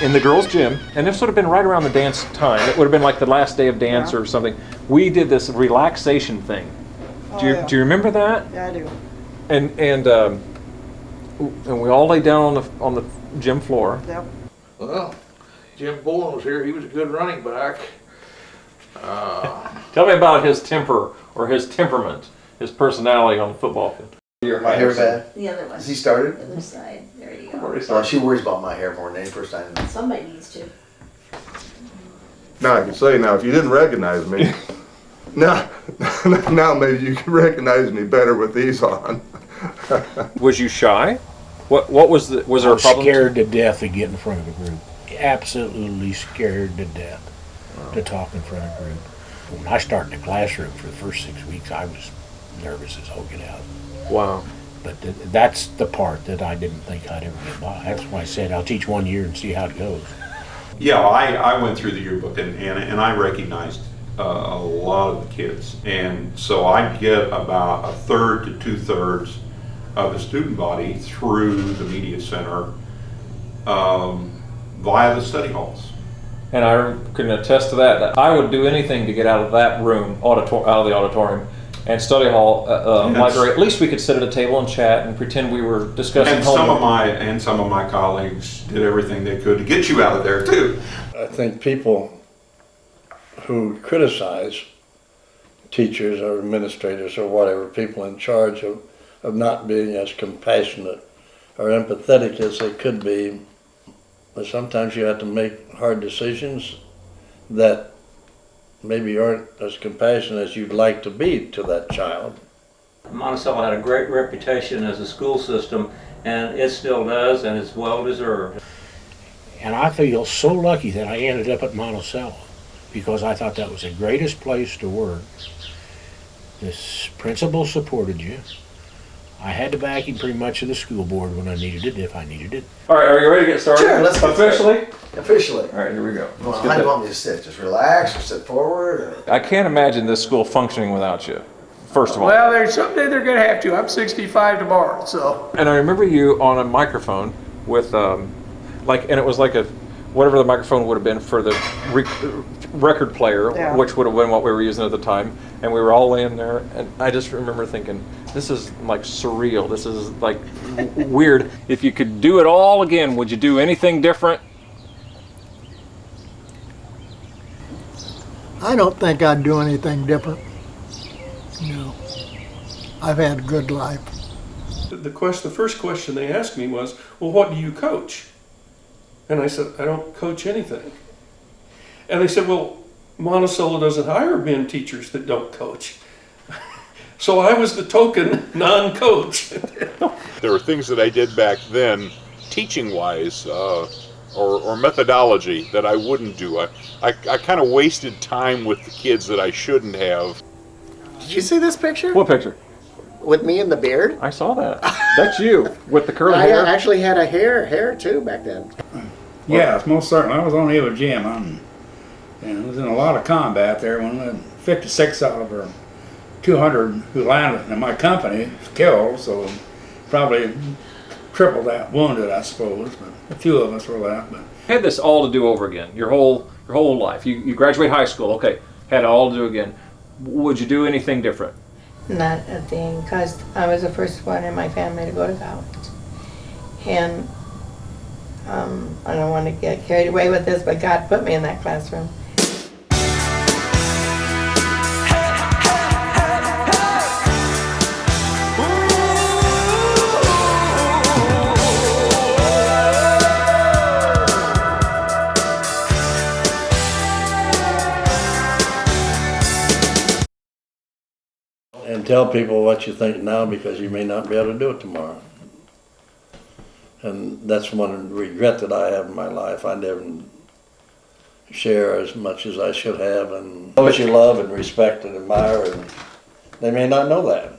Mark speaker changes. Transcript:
Speaker 1: in the girls' gym, and this would have been right around the dance time. It would have been like the last day of dance or something. We did this relaxation thing. Do you remember that?
Speaker 2: Yeah, I do.
Speaker 1: And we all lay down on the gym floor.
Speaker 2: Yep.
Speaker 3: Well, Jim Bullen was here. He was a good running back.
Speaker 1: Tell me about his temper or his temperament, his personality on the football field.
Speaker 4: My hair bad?
Speaker 5: The other one.
Speaker 4: Has he started?
Speaker 5: The other side. There you
Speaker 1: Where
Speaker 5: go.
Speaker 1: he
Speaker 4: She worries about my hair more than any person I know.
Speaker 5: Somebody needs to.
Speaker 6: Now I can say, now if you didn't recognize me, now maybe you can recognize me better with these on.
Speaker 1: Was you shy? What was there a
Speaker 7: I was
Speaker 1: problem?
Speaker 7: scared to death to get in front of a group. Absolutely scared to death to talk in front of a group. When I started the classroom for the first 6 weeks, I was nervous as all get out.
Speaker 1: Wow.
Speaker 7: But that's the part that I didn't think I'd ever get by. That's why I said I'll teach 1 year and see how it goes.
Speaker 8: Yeah, I went through the yearbook and I recognized a lot of the kids. And so I get about a third to 2/3 of the student body through the media center via the study halls.
Speaker 1: And I can attest to that. I would do anything to get out of that room, out of the auditorium, and study hall, library. At least we could sit at a table and chat and pretend we were discussing
Speaker 8: And
Speaker 1: homework.
Speaker 8: some of my colleagues did everything they could to get you out of there too.
Speaker 9: I think people who criticize teachers or administrators or whatever, people in charge of not being as compassionate or empathetic as they could be, but sometimes you have to make hard decisions that maybe aren't as compassionate as you'd like to be to that child.
Speaker 10: Monticello had a great reputation as a school system, and it still does, and it's well deserved.
Speaker 7: And I feel so lucky that I ended up at Monticello because I thought that was the greatest place to work. This principal supported you. I had the backing pretty much of the school board when I needed it, if I needed it.
Speaker 1: All right, are you ready to get started?
Speaker 4: Sure, let's get
Speaker 1: Officially?
Speaker 4: Officially.
Speaker 1: All right, here we go.
Speaker 4: Well, how do you want me to sit? Just relax or sit forward? Or?
Speaker 1: I can't imagine this school functioning without you, first of all.
Speaker 3: Well, someday they're going to have to. I'm 65 tomorrow, so.
Speaker 1: And I remember you on a microphone with, and it was like whatever the microphone would have been for the record player,
Speaker 2: Yeah.
Speaker 1: which would have been what we were using at the time. And we were all laying there, and I just remember thinking, this is like surreal. This is like weird. If you could do it all again, would you do anything different?
Speaker 11: I don't think I'd do anything different. No. I've had a good life.
Speaker 12: The first question they asked me was, well, what do you coach? And I said, I don't coach anything. And they said, well, Monticello doesn't hire men teachers that don't coach. So I was the token non-coach.
Speaker 6: There were things that I did back then, teaching-wise, or methodology that I wouldn't do. I kind of wasted time with the kids that I shouldn't have.
Speaker 4: Did you see this picture?
Speaker 1: What picture?
Speaker 4: With me and the beard?
Speaker 1: I saw that. That's you with the curly
Speaker 4: I
Speaker 1: hair.
Speaker 4: actually had a hair too back then.
Speaker 13: Yes, most certainly. I was on the other gym. And was in a lot of combat there. When we had 56 out of our 200 who landed in my company killed, so probably triple that wounded, I suppose. But a few of us were left. But
Speaker 1: You had this all to do over again. Your whole life. You graduate high school. Okay, had it all to do again. Would you do anything different?
Speaker 5: Not a thing, because I was the first one in my family to go to college. And I don't want to get carried away with this, but God put me in that classroom.
Speaker 9: And tell people what you think now because you may not be able to do it tomorrow. And that's one regret that I have in my life. I didn't share as much as I should have. And those you love and respect and admire, and they may not know that.